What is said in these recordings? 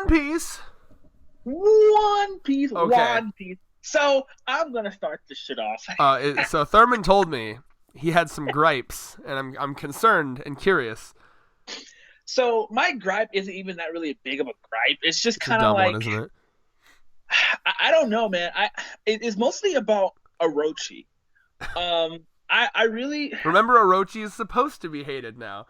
One Piece. One Piece. Okay. One Piece. So I'm gonna start this shit off. So Thurman told me he had some gripes, and I'm concerned and curious. So my gripe isn't even that really big of a gripe. It's just It's a kind of dumb one, like isn't it? I don't know, man. It's mostly about Orochi. I really Remember, Orochi is supposed to be hated now.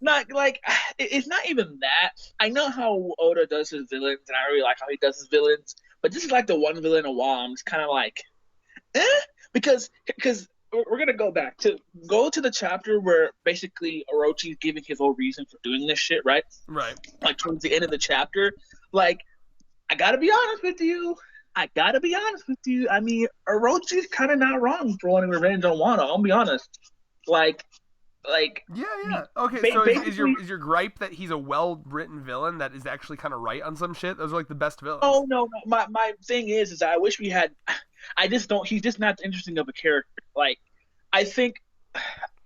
not like it's not even that. I know how Oda does his villains, and I really like how he does his villains. But this is like the one villain in a while. I'm just kind of like, because we're gonna go to the chapter where basically Orochi's giving his whole reason for doing this shit, right? Right. Like towards the end of the chapter, like I gotta be honest with you. I mean, Orochi's kind of not wrong for wanting revenge on Wano. I'll be honest. Like Yeah. Okay, so is your gripe that he's a well-written villain that is actually kind of right on some shit? Those are like the best villains. Oh no. My thing is I wish we had. I just don't. He's just not interesting of a character. Like, I think,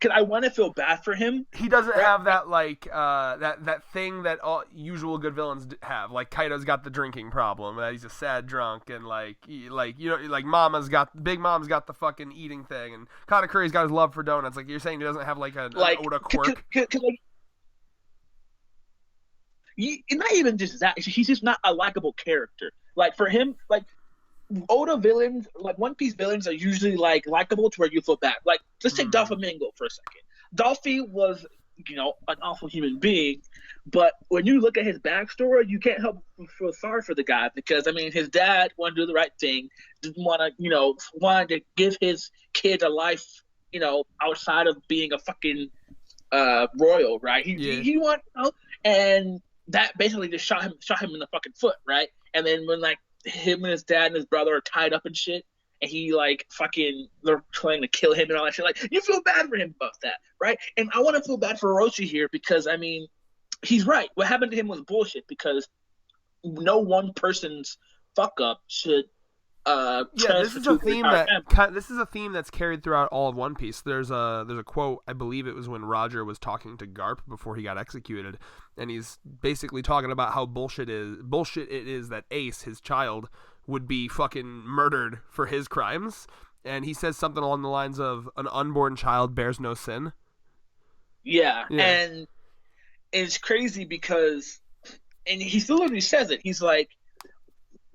cause I want to feel bad for him. He doesn't have that like that thing that all usual good villains have. Like Kaido's got the drinking problem. That he's a sad drunk, and like Big Mom's got the fucking eating thing, and Katakuri's got his love for donuts. Like you're saying, he doesn't have like an Oda quirk. Not even just that. He's just not a likable character. Like for him, like Oda villains, like One Piece villains, are usually like likable to where you feel bad. Like let's take Doflamingo for a second. Dolphy was, an awful human being, but when you look at his backstory, you can't help but feel sorry for the guy because I mean, his dad wanted to do the right thing, didn't want to, wanted to give his kid a life, outside of being a fucking royal, right? He wanted, and that basically just shot him in the fucking foot, right? And then when like him and his dad and his brother are tied up and shit, and he like fucking they're trying to kill him and all that shit. Like you feel bad for him about that, right? And I want to feel bad for Orochi here because I mean, he's right. What happened to him was bullshit because no one person's fuck up should. This is a theme that's carried throughout all of One Piece. There's a quote, I believe it was when Roger was talking to Garp before he got executed, and he's basically talking about how bullshit it is that Ace, his child, would be fucking murdered for his crimes, and he says something along the lines of an unborn child bears no sin. Yeah. And it's crazy because, and he still literally says it. He's like,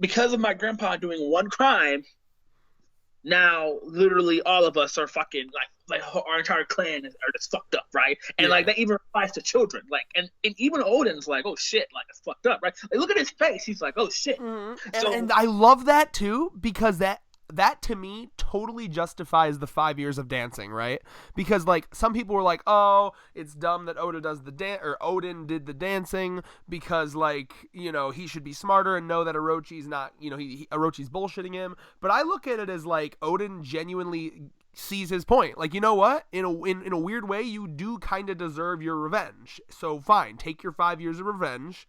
because of my grandpa doing one crime, now literally all of us are fucking like our entire clan are just fucked up, right? And like that even applies to children. Like and even Oden's like, oh shit, like it's fucked up, right? Like look at his face. He's like, oh shit. Mm-hmm. And I love that too because that to me totally justifies the 5 years of dancing, right? Because like some people were like, oh, it's dumb that Oda does Oden did the dancing because like, he should be smarter and know that Orochi's not, Orochi's bullshitting him. But I look at it as like Oden genuinely sees his point. Like, you know what? In a weird way, you do kind of deserve your revenge. So fine, take your 5 years of revenge.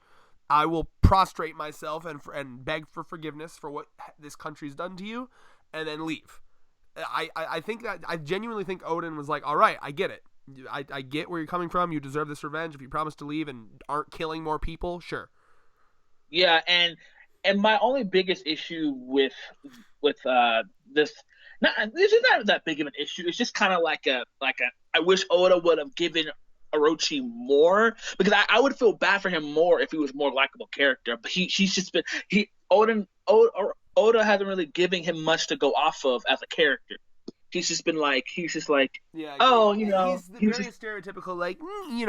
I will prostrate myself and beg for forgiveness for what this country's done to you, and then leave. I think that I genuinely think Oden was like, all right, I get it. I get where you're coming from. You deserve this revenge. If you promise to leave and aren't killing more people, sure. Yeah, and my only biggest issue with this. This is not that big of an issue. It's just kind of like a. I wish Oda would have given Orochi more because I would feel bad for him more if he was a more likable character. But he's just been Oda hasn't really given him much to go off of as a character. He's just like he's very stereotypical, like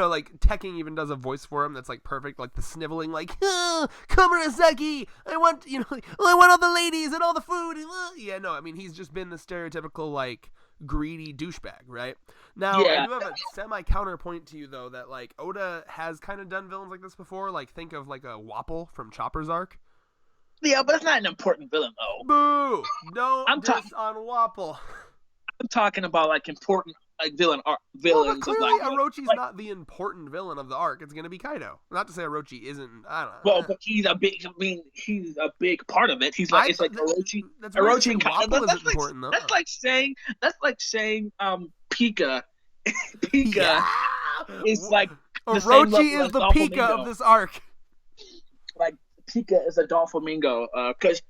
like Tekking even does a voice for him that's like perfect, like the sniveling, like Komuraseki, I want all the ladies and all the food, and, he's just been the stereotypical like greedy douchebag, right? Now I do have a semi counterpoint to you though that like Oda has kind of done villains like this before. Like think of like a Wapol from Chopper's arc. Yeah, but it's not an important villain though. Boo! Don't diss on Wapol. I'm talking about like important like villains. Well, but clearly Orochi's not the important villain of the arc. It's going to be Kaido. Not to say Orochi isn't. I don't know. Well, but he's a big. He's a big part of it. He's like Orochi. Orochi and Kaido. That's important though. That's like saying Pika. Pika is like Orochi is the Pika of this arc. Like Pika is a Doflamingo, because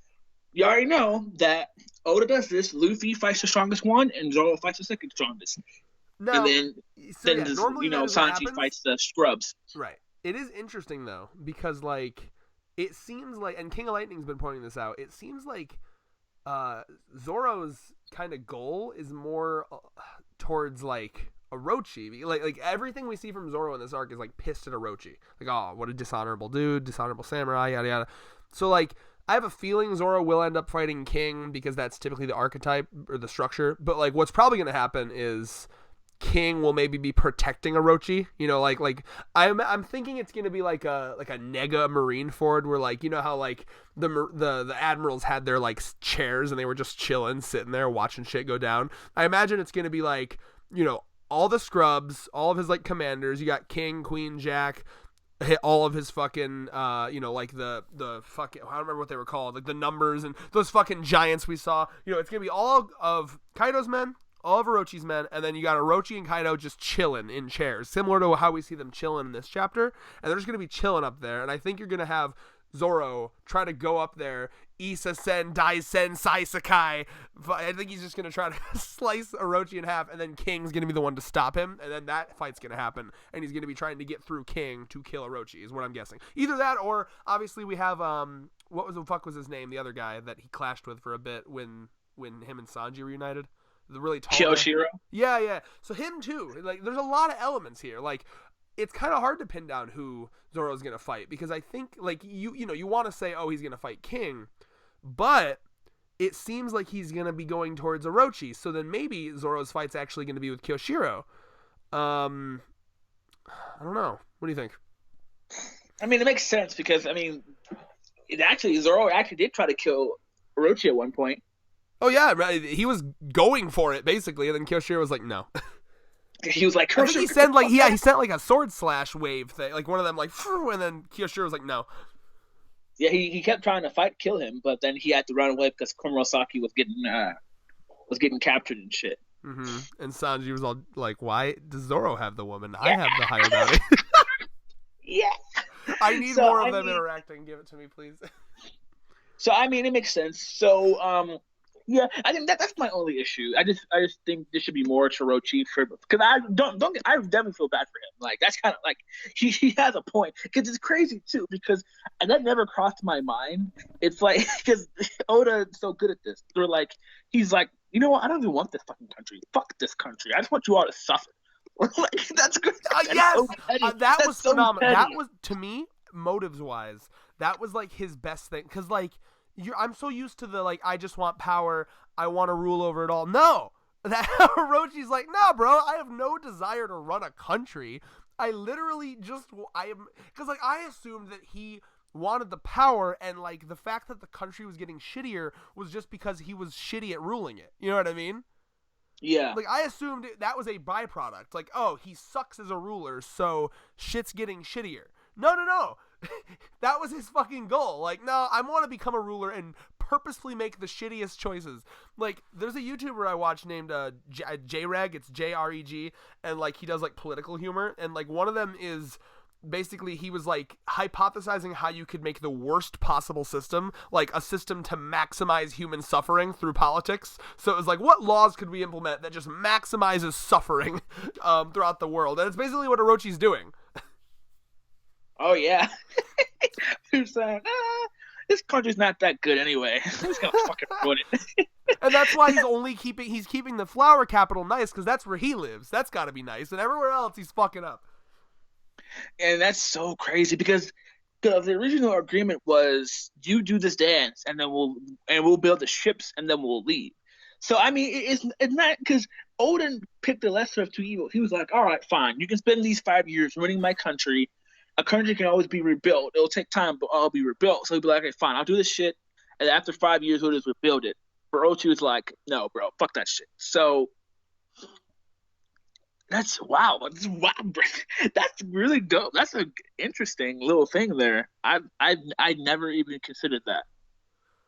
you already know that Oda does this. Luffy fights the strongest one, and Zoro fights the second strongest, and Now, then so yeah, normally you that know is what Sanji happens. fights the scrubs. Right. It is interesting though because like it seems like, and King of Lightning's been pointing this out. It seems like Zoro's kind of goal is more towards like Orochi. Like everything we see from Zoro in this arc is like pissed at Orochi. Like, oh, what a dishonorable dude, dishonorable samurai, yada yada. So like I have a feeling Zoro will end up fighting King because that's typically the archetype or the structure. But like what's probably going to happen is King will maybe be protecting Orochi, you know, like I'm thinking it's gonna be like a Nega Marineford where like, you know how like the admirals had their like chairs and they were just chilling, sitting there watching shit go down. I imagine it's gonna be like, you know, all the scrubs, all of his like commanders. You got King, Queen, Jack, hit all of his fucking you know, like the fucking, I don't remember what they were called, like the numbers and those fucking giants we saw. You know, it's gonna be all of Kaido's men, all of Orochi's men, and then you got Orochi and Kaido just chilling in chairs, similar to how we see them chilling in this chapter. And they're just going to be chilling up there. And I think you're going to have Zoro try to go up there, Issa-sen, Dai-sen, Sai-sakai. I think he's just going to try to slice Orochi in half, and then King's going to be the one to stop him, and then that fight's going to happen. And he's going to be trying to get through King to kill Orochi, is what I'm guessing. Either that, or obviously we have, what was the fuck was his name? The other guy that he clashed with for a bit when him and Sanji reunited. The really tall Shiro. Yeah. So him too. Like, there's a lot of elements here. Like, it's kind of hard to pin down who Zoro's gonna fight because I think like you know you want to say, oh, he's gonna fight King, but it seems like he's gonna be going towards Orochi. So then maybe Zoro's fight's actually gonna be with Kyoshiro. I don't know. What do you think? I mean, it makes sense because I mean, Zoro actually did try to kill Orochi at one point. Oh yeah, right. He was going for it basically, and then Kyoshiro was like, "No." He was like, I think he sent like he sent like a sword slash wave thing, like one of them, like, and then Kyoshiro was like, "No." Yeah, he kept trying to kill him, but then he had to run away because Komurasaki was getting captured and shit. Mm-hmm. And Sanji was all like, "Why does Zoro have the woman? I have the higher bounty." Yeah. I need more of them interacting. Give it to me, please. So I mean, it makes sense. So yeah, I think that's my only issue. I just think there should be more Orochi because I definitely feel bad for him. Like that's kind of like he has a point because it's crazy too because and that never crossed my mind. It's like because Oda is so good at this. They're like he's like, you know what? I don't even want this fucking country. Fuck this country. I just want you all to suffer. Like that's good. Yes, so that was so phenomenal. petty. That was, to me, motives wise, that was like his best thing because like. I'm so used to the like I just want power, I want to rule over it all. No, that Orochi's like, nah, bro, I have no desire to run a country. I literally just because like I assumed that he wanted the power and like the fact that the country was getting shittier was just because he was shitty at ruling it. You know what I mean? Yeah. Like I assumed that was a byproduct. Like, oh, he sucks as a ruler, so shit's getting shittier. No. That was his fucking goal. Like, no, I want to become a ruler and purposefully make the shittiest choices. Like, there's a YouTuber I watch named J-Reg. It's J-R-E-G. And, like, he does, like, political humor. And, like, one of them is basically he was, like, hypothesizing how you could make the worst possible system. Like, a system to maximize human suffering through politics. So it was like, what laws could we implement that just maximizes suffering throughout the world? And it's basically what Orochi's doing. Oh yeah. You're saying, this country's not that good anyway. I'm just gonna fucking ruin it. And that's why he's keeping the flower capital nice because that's where he lives. That's got to be nice. And everywhere else he's fucking up. And that's so crazy because the original agreement was you do this dance and then we'll build the ships and then we'll leave. So I mean it's not because Oden picked the lesser of two evils. He was like, all right, fine, you can spend these 5 years running my country. A country can always be rebuilt. It'll take time, but I'll be rebuilt. So he'll be like, okay, fine, I'll do this shit. And after 5 years, we'll just rebuild it. But Orochi was like, no, bro, fuck that shit. So that's wow. That's really dope. That's an interesting little thing there. I never even considered that.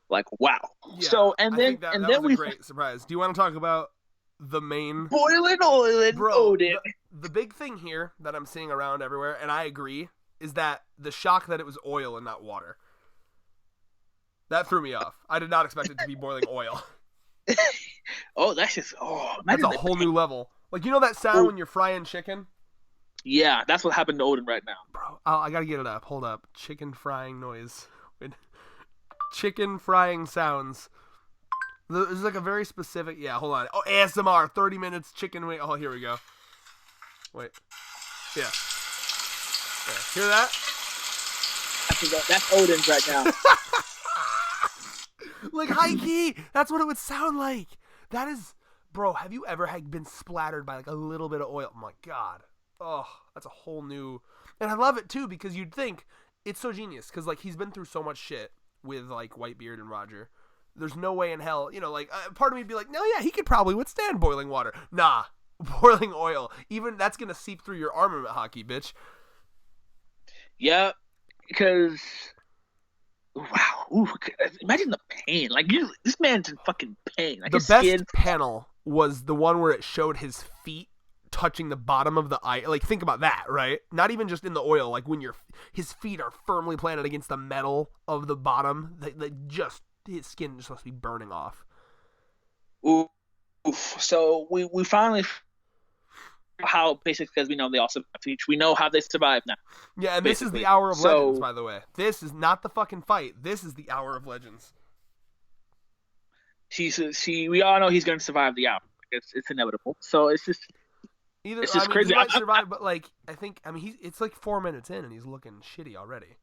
Like, wow. Yeah, so and then that and was then a great surprise. Do you want to talk about the main boiling oil and Oden? The big thing here that I'm seeing around everywhere, and I agree, is that the shock that it was oil and not water. That threw me off. I did not expect it to be boiling oil. Oh, that's just That's imagine a whole new level. Like, you know that sound when you're frying chicken? Yeah, that's what happened to Oden right now. Bro, I gotta get it up. Hold up. Chicken frying noise. Chicken frying sounds. There's like a very specific... Yeah, hold on. Oh, ASMR. 30 minutes chicken wing. Oh, here we go. Wait. Yeah. Hear that? That's Oden's right now. Like, high key. That's what it would sound like. That is... Bro, have you ever been splattered by like a little bit of oil? Oh, my God. Oh, that's a whole new... And I love it, too, because you'd think it's so genius. Because, like, he's been through so much shit with, like, Whitebeard and Roger. There's no way in hell, you know, like, part of me would be like, no, yeah, he could probably withstand boiling water. Nah, boiling oil. Even that's going to seep through your armament hockey, bitch. Yeah, because... Wow. Ooh, imagine the pain. Like, this man's in fucking pain. Like, the best panel was the one where it showed his feet touching the bottom of the eye. Like, think about that, right? Not even just in the oil. Like, when his feet are firmly planted against the metal of the bottom, his skin just must be burning off. Oof. So we finally how basically, because we know they also we know how they survive now. Yeah, and basically. This is the Hour of Legends, by the way. This is not the fucking fight. This is the Hour of Legends. We all know he's going to survive the hour. It's inevitable. So it's just crazy. He might survive, but like it's like 4 minutes in and he's looking shitty already.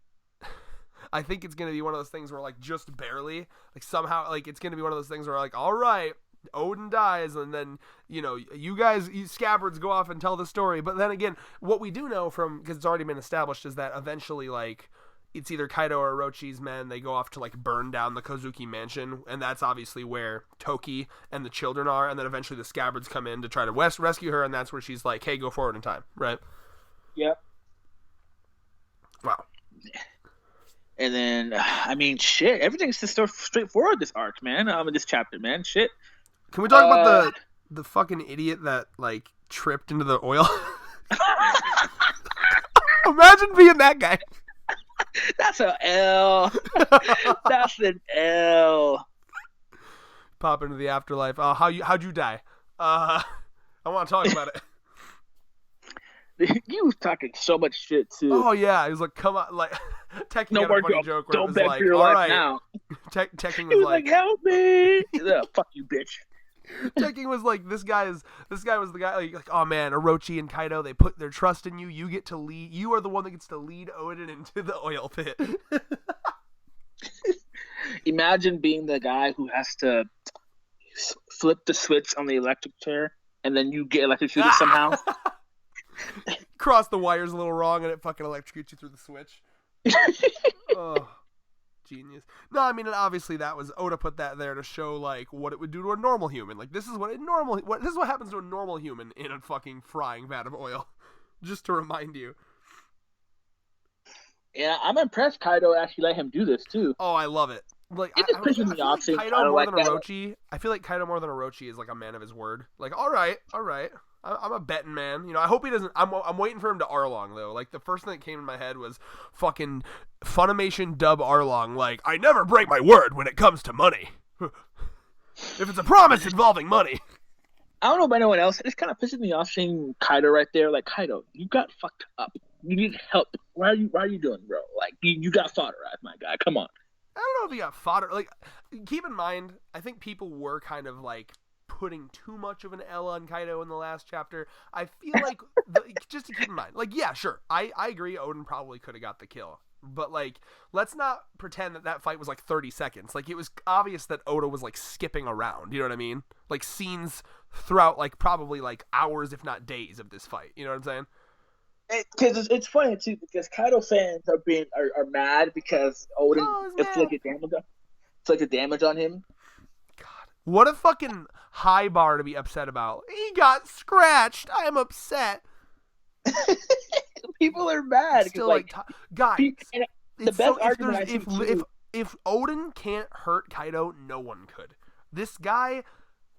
I think it's gonna be one of those things where like just barely, like somehow, like it's gonna be one of those things where like, all right, Oden dies, and then you scabbards go off and tell the story. But then again, what we do know because it's already been established is that eventually like it's either Kaido or Orochi's men. They go off to like burn down the Kozuki mansion, and that's obviously where Toki and the children are. And then eventually the scabbards come in to try to rescue her, and that's where she's like, "Hey, go forward in time." Right? Yep. Wow. And then, I mean, shit, everything's just so straightforward this arc, man. In this chapter, man, shit. Can we talk about the fucking idiot that like tripped into the oil? Imagine being that guy. That's an L. That's an L. Pop into the afterlife. How'd you die? I want to talk about it. You was talking so much shit too. Oh yeah, he was like, "Come on!" Like, Tekken had a funny joke where it was like, "All right, now." Tekken was like, "Help me!" Fuck you, bitch. Tekken was like, "This guy was the guy." Like, oh man, Orochi and Kaido, they put their trust in you. You get to lead. You are the one that gets to lead Oden into the oil pit. Imagine being the guy who has to flip the switch on the electric chair, and then you get electrocuted somehow. Cross the wires a little wrong and it fucking electrocutes you through the switch. Oh, genius. No, I mean, and obviously that was Oda put that there to show like what it would do to a normal human. Like this is what happens to a normal human in a fucking frying vat of oil. Just to remind you. Yeah, I'm impressed Kaido actually let him do this too. Oh, I love it. Like I feel like Kaido more than Orochi. I feel like Kaido more than Orochi is like a man of his word. Like, all right. I'm a betting man. I hope he doesn't. I'm waiting for him to Arlong though. Like the first thing that came in my head was fucking Funimation dub Arlong. Like, I never break my word when it comes to money. If it's a promise involving money. I don't know about anyone else. It's kind of pissing me off seeing Kaido right there. Like, Kaido, you got fucked up. You need help. Why are you doing, bro? Like, you got fodderized, my guy. Come on. I don't know if he got fodder. Like, keep in mind, I think people were kind of like putting too much of an L on Kaido in the last chapter. I feel like just to keep in mind, like, yeah, sure, I agree. Oden probably could have got the kill, but like, let's not pretend that fight was like 30 seconds. Like, it was obvious that Oda was like skipping around. You know what I mean? Like scenes throughout, like probably like hours, if not days, of this fight. You know what I'm saying? Because it's funny too, because Kaido fans are mad because Oden inflicted damage on him. God, what a fucking high bar to be upset about. He got scratched. I am upset. People are mad. Still like guys, the best argument if Oden can't hurt Kaido, no one could. This guy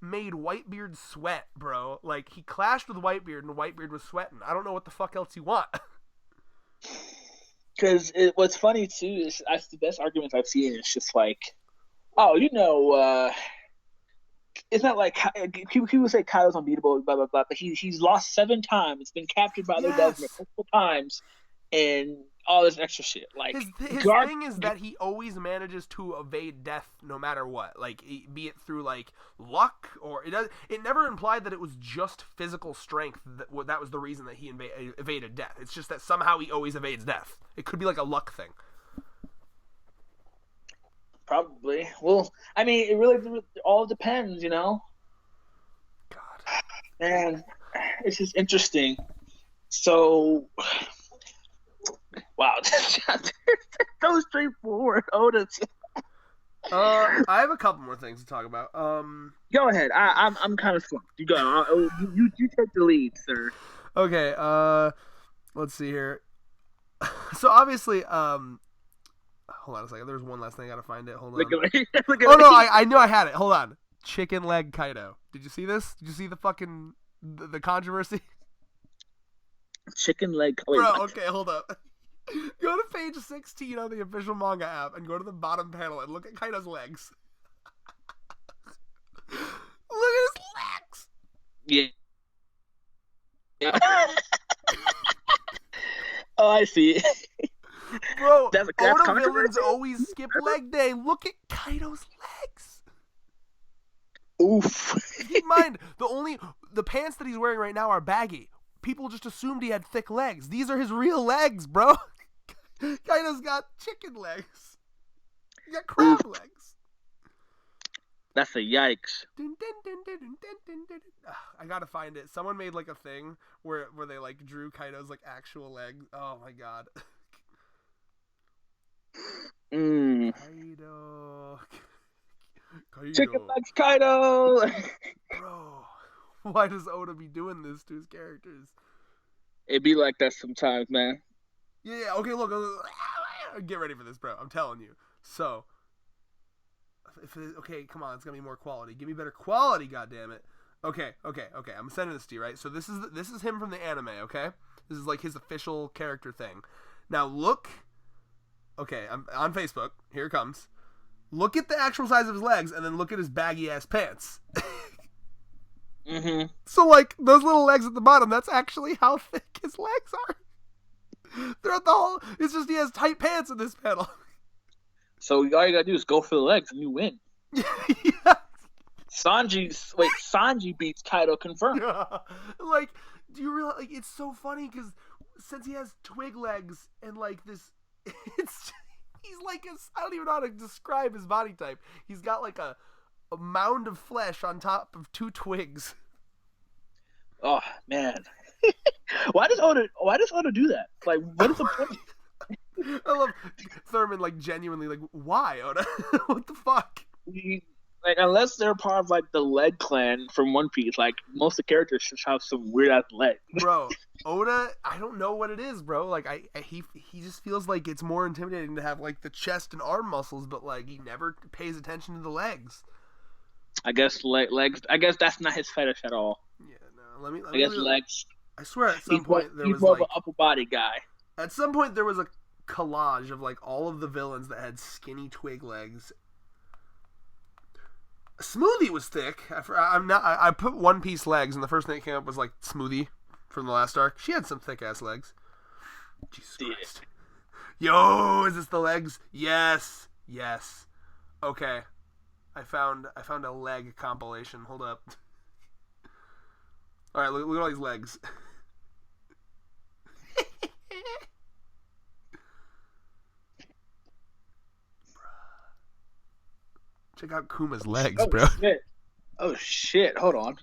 made Whitebeard sweat, bro. Like, he clashed with Whitebeard and Whitebeard was sweating. I don't know what the fuck else you want. Because what's funny too is the best arguments I've seen is just like Oh, it's not like people say Kylo's unbeatable, blah blah blah, but he's lost 7 times, been captured by the government Yes. multiple times, and all this extra shit. Like His Gar, thing is that he always manages to evade death no matter what. Like be it through like luck or it never implied that it was just physical strength that was the reason that he evaded death. It's just that somehow he always evades death. It could be like a luck thing. probably. Well, I mean, it really all depends, you know. God. Man, it's just interesting. So, wow, so straightforward. Oda, I have a couple more things to talk about. go ahead. I'm kind of slumped. You go. You take the lead, sir. Okay. Let's see here. So obviously, hold on a second. There's one last thing. I gotta find it. Hold on. Look Oh at no, me. I knew I had it. Hold on. Chicken leg Kaido. Did you see this? Did you see the fucking the controversy? Chicken leg. Wait, Bro, what? okay, hold up. Go to page 16 on the official manga app and go to the bottom panel and look at Kaido's legs. Look at his legs. Yeah. Yeah. Oh, I see. Bro, That's Oda villains controversy. always skip leg day. Look at Kaido's legs. Oof. Keep in mind, the pants that he's wearing right now are baggy. People just assumed he had thick legs. These are his real legs, bro. Kaido's got chicken legs. He got crab Oof. legs. That's a yikes. I gotta find it. Someone made like a thing where they like drew Kaido's like actual legs. Oh my god. Mm. Kaido. Chicken legs, Kaido. Bro. Why does Oda be doing this to his characters? It be like that sometimes, man. Yeah, okay, look. Get ready for this, bro. I'm telling you. So, okay, come on. It's gonna be more quality. Give me better quality, goddammit. Okay. I'm sending this to you, right? So this is him from the anime, okay? This is like his official character thing. Now look. Okay, I'm on Facebook. Here it comes. Look at the actual size of his legs, and then look at his baggy ass pants. Mm-hmm. So like those little legs at the bottom, that's actually how thick his legs are. Throughout the whole, it's just he has tight pants in this panel. So all you gotta do is go for the legs and you win. Yeah. Sanji beats Kaido confirmed. Like, do you realize? Like, it's so funny because since he has twig legs and like this, he's like I don't even know how to describe his body type. He's got like a mound of flesh on top of 2 twigs. Oh man. Why does Oda do that? Like, what is the point? I love Thurman, like, genuinely, like, why, Oda? What the fuck? Like, unless they're part of like the Leg Clan from One Piece, like most of the characters should have some weird ass legs. Bro, Oda, I don't know what it is, bro. Like, he just feels like it's more intimidating to have like the chest and arm muscles, but like he never pays attention to the legs. I guess legs. I guess that's not his fetish at all. Yeah, no. Let me I guess legs. I swear, at some point there he's was more like of an upper body guy. at some point there was a collage of like all of the villains that had skinny twig legs. Smoothie was thick. I put One Piece legs, and the first thing that came up was like Smoothie from the last arc. She had some thick ass legs. Jesus Christ. Yo, is this the legs? Yes. Okay. I found a leg compilation. Hold up. All right, look at all these legs. Check out Kuma's legs, bro. Oh shit! Hold on.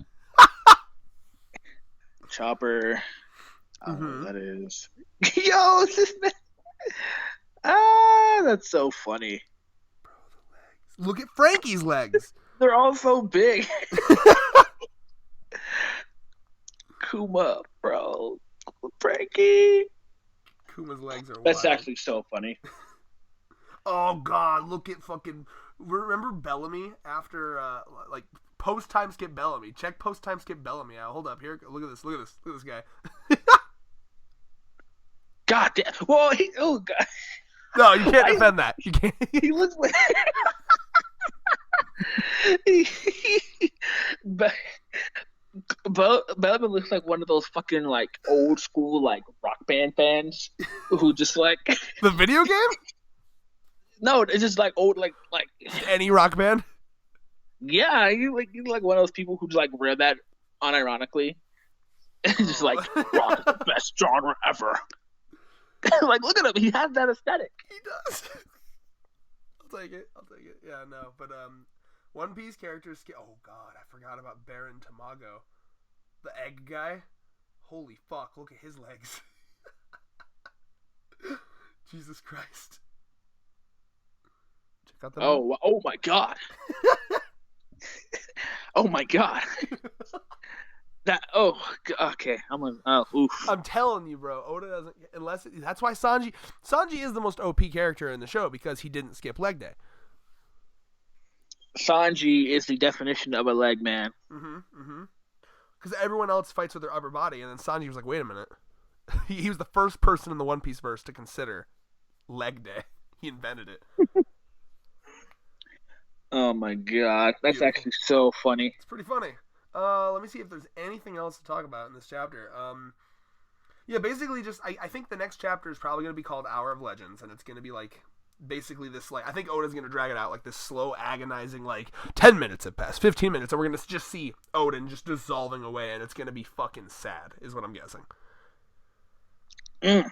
Chopper. I don't know what that is. Yo, it's this man. Ah, that's so funny. Bro, the legs. Look at Frankie's legs. They're all so big. Kuma, bro. Frankie. Kuma's legs are wild. That's actually so funny. Oh god, look at fucking. Remember Bellamy after like post time skip Bellamy? Check post time skip Bellamy out. Hold up here. Look at this guy. God damn. Well, oh god. No, you can't defend that. You can't. He looks like But Bellman looks like one of those fucking like old school like rock band fans who just like The video game? no, it's just like old like Just any rock band? yeah, you like one of those people who just like wear that unironically. Just like Oh. rock is the best genre ever. Like look at him, he has that aesthetic. He does. I'll take it. I'll take it. Yeah, no, but One Piece characters. Oh God, I forgot about Baron Tamago, the egg guy. Holy fuck! Look at his legs. Jesus Christ. Check out the. Oh my god. Oh my god. That okay. Oof. I'm telling you, bro. Oda doesn't unless that's why Sanji is the most OP character in the show because he didn't skip leg day. Sanji is the definition of a leg man. Because everyone else fights with their upper body, and then Sanji was like, "Wait a minute." He was the first person in the One Piece verse to consider leg day. He invented it. Oh my god, that's Beautiful. actually so funny. It's pretty funny. Let me see if there's anything else to talk about in this chapter. Yeah, basically just I think the next chapter is probably going to be called Hour of Legends, and it's going to be like basically this like I think Oda's going to drag it out like this slow, agonizing like 10 minutes have passed, 15 minutes, and we're going to just see Oden just dissolving away, and it's going to be fucking sad, is what I'm guessing. It's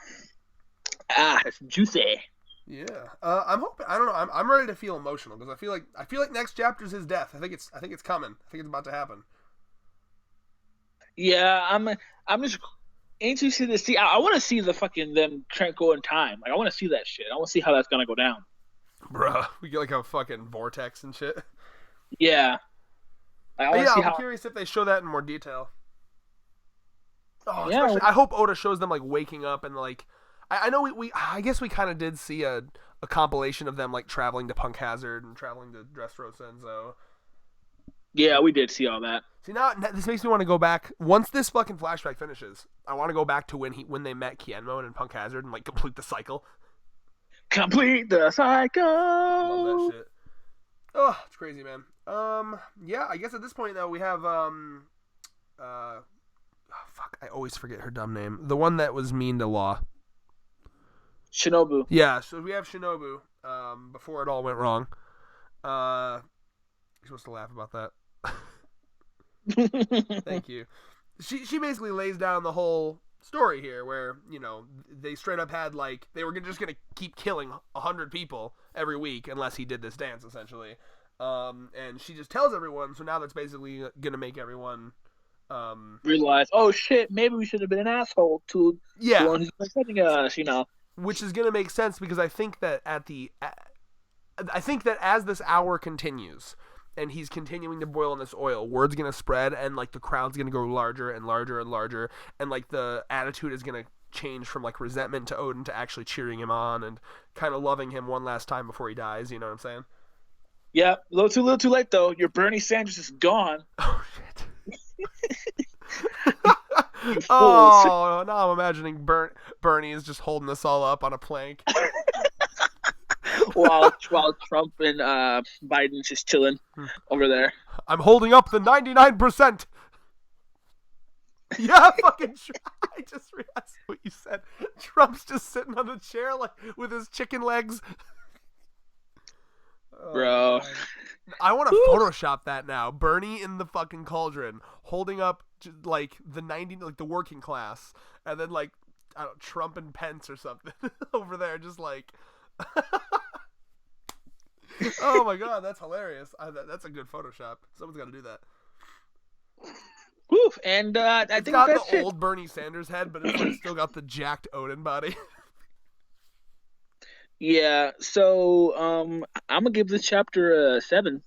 juicy. Yeah, I'm hoping. I don't know. I'm ready to feel emotional because I feel like next chapter's his death. I think it's coming. I think it's about to happen. Yeah, I'm just interested to see. I want to see the fucking them go in time. Like I want to see that shit. I want to see how that's gonna go down. Bruh, we get like a fucking vortex and shit. Yeah. I want to see I'm how. curious if they show that in more detail. Oh, Yeah. I hope Oda shows them like waking up and like I know I guess we kind of did see a compilation of them like traveling to Punk Hazard and traveling to Dressrosa and so. Yeah, we did see all that. See now this makes me want to go back once this fucking flashback finishes. I want to go back to when they met Kienmo and in Punk Hazard and like complete the cycle. Complete the cycle. Love that shit. Oh, it's crazy, man. Yeah, I guess at this point though we have fuck, I always forget her dumb name. The one that was mean to Law. Shinobu. Yeah, so we have Shinobu. Before it all went wrong. You're supposed to laugh about that. Thank you. She basically lays down the whole story here, where they straight up had like they were just gonna keep killing 100 people every week unless he did this dance, essentially. And she just tells everyone. So now that's basically gonna make everyone realize, oh shit, maybe we should have been an asshole to the one who's protecting us, Which is gonna make sense because I think that as this hour continues and he's continuing to boil in this oil, word's gonna spread and like the crowd's gonna grow larger and larger and larger, and like the attitude is gonna change from like resentment to Oden to actually cheering him on and kind of loving him one last time before he dies. You know what I'm saying? Yeah, a little too late though. Your Bernie Sanders is gone. Oh shit. Oh, now I'm imagining Bernie is just holding us all up on a plank. while Trump and Biden's just chilling over there. I'm holding up the 99%. Yeah, fucking. I just realized what you said. Trump's just sitting on a chair like with his chicken legs. Bro, I want to Photoshop that now. Bernie in the fucking cauldron, holding up like the the working class, and then like I don't know, Trump and Pence or something over there, just like. Oh my god, that's hilarious! That's a good Photoshop. Someone's got to do that. Woof, and I think got that's the it. old Bernie Sanders head, but it's like still got the jacked Oden body. Yeah, so I'm gonna give this chapter a 7.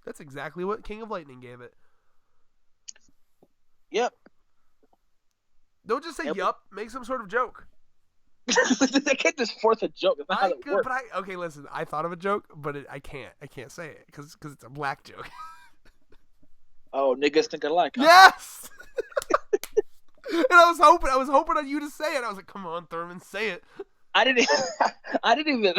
That's exactly what King of Lightning gave it. Yep. Don't just say yup. Make some sort of joke. I can't just force a joke. That's not how it works. Okay, listen. I thought of a joke, but I can't. I can't say it because it's a black joke. Oh, niggas think alike. Huh? Yes. And I was hoping on you to say it. I was like, come on, Thurman, say it. I didn't. I didn't even.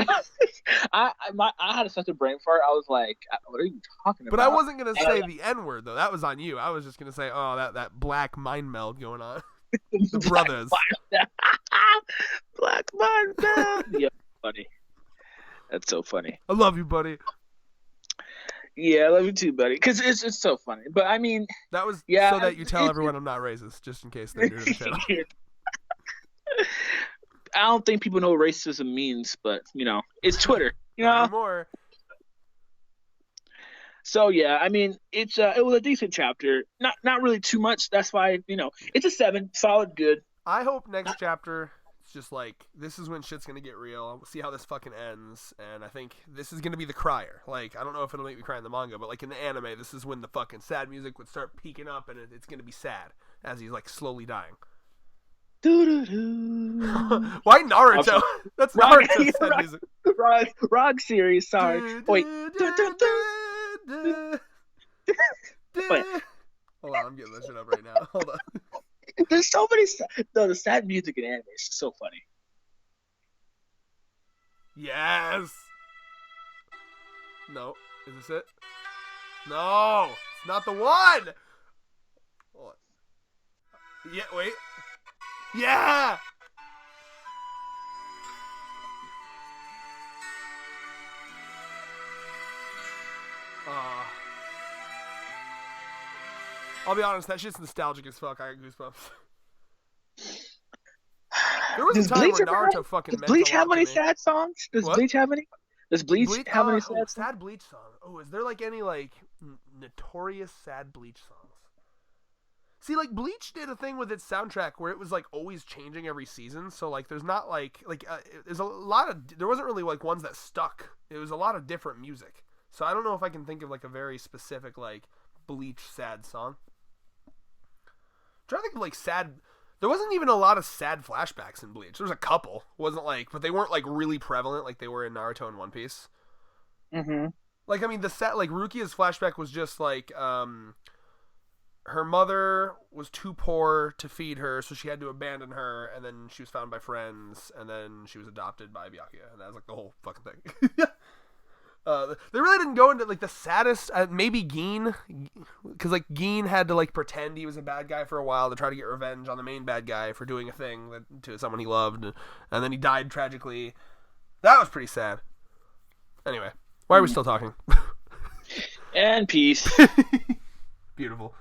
I had such a brain fart. I was like, "What are you talking But I about?" wasn't gonna say the N word though. That was on you. I was just gonna say, oh, that black mind meld going on. The brothers. Black man. Yeah, funny. That's so funny. I love you, buddy. Yeah, I love you too, buddy. Because it's so funny. But I mean, that was yeah, so that you tell everyone I'm not racist, just in case they're new to the channel. I don't think people know what racism means, but it's Twitter. More. So yeah, I mean, it was a decent chapter. Not really too much. That's why it's a 7, solid, good. I hope next chapter it's just like this is when shit's gonna get real. We'll see how this fucking ends, and I think this is gonna be the crier. Like I don't know if it'll make me cry in the manga, but like in the anime, this is when the fucking sad music would start peaking up, and it's gonna be sad as he's like slowly dying. Why Naruto? That's Naruto's sad music. Rock series. Sorry. Wait. Hold on, I'm getting this shit up right now. Hold on. There's so many. The sad music in anime is so funny. Yes. No. Is this it? No. It's not the one. Hold on. Yeah. Wait. Yeah. I'll be honest, that shit's nostalgic as fuck. I got goosebumps. There was a time where Naruto fucking meant a lot to me. Does Bleach have any sad songs? Does Bleach have any? Does Bleach have any sad songs? Sad Bleach song. Oh, is there like any like notorious sad Bleach songs? See, like Bleach did a thing with its soundtrack where it was like always changing every season. So like, there's not there's a lot of there wasn't really like ones that stuck. It was a lot of different music. So I don't know if I can think of like a very specific like Bleach sad song. I'm trying to think of like sad. There wasn't even a lot of sad flashbacks in Bleach. There was a couple. It wasn't like, but they weren't like really prevalent like they were in Naruto and One Piece. Mm-hmm. Like I mean, the set like Rukia's flashback was just like her mother was too poor to feed her, so she had to abandon her, and then she was found by friends, and then she was adopted by Byakuya, and that was like the whole fucking thing. They really didn't go into like the saddest. Maybe Gin, because like Gin had to like pretend he was a bad guy for a while to try to get revenge on the main bad guy for doing a thing to someone he loved, and then he died tragically. That was pretty sad. Anyway, why are we still talking? And peace. Beautiful.